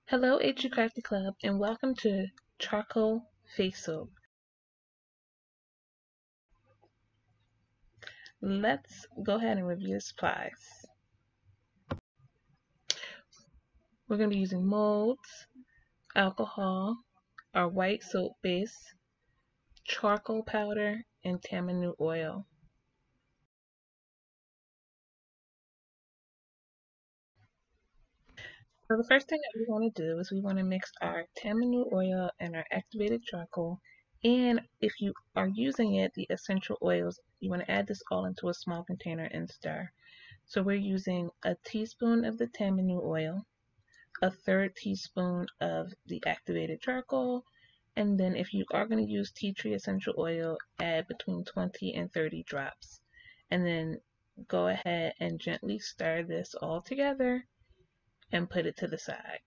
Hello, HU Crafty Club, and welcome to Charcoal Face Soap. Let's go ahead and review the supplies. We're going to be using molds, alcohol, our white soap base, charcoal powder, and Tamanu oil. So the first thing that we want to do is we want to mix our Tamanu oil and our activated charcoal, and if you are using it, the essential oils, you want to add this all into a small container and stir. So we're using a teaspoon of the Tamanu oil, a third teaspoon of the activated charcoal, and then if you are going to use tea tree essential oil, add between 20 and 30 drops. And then go ahead and gently stir this all together and put it to the side.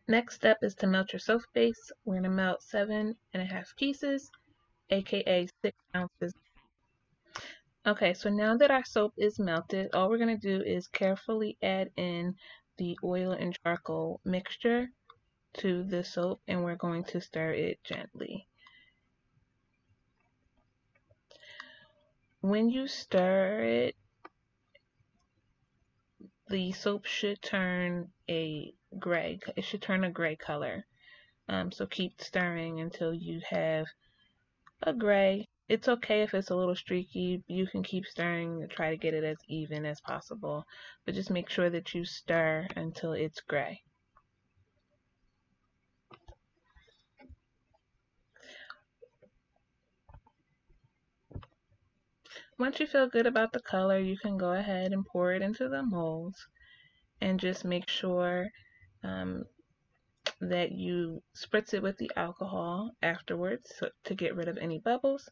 Next step is to melt your soap base. We're going to melt 7.5 pieces, aka 6 ounces. Okay, so now that our soap is melted, all we're going to do is carefully add in the oil and charcoal mixture to the soap, and we're going to stir it gently. When you stir it, the soap should turn a gray. It should turn a gray color. So keep stirring until you have a gray. It's okay if it's a little streaky. You can keep stirring to try to get it as even as possible, but just make sure that you stir until it's gray. Once you feel good about the color, you can go ahead and pour it into the molds, and just make sure that you spritz it with the alcohol afterwards to get rid of any bubbles.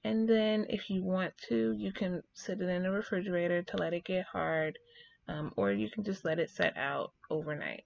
And then if you want to, you can sit it in the refrigerator to let it get hard, or you can just let it set out overnight.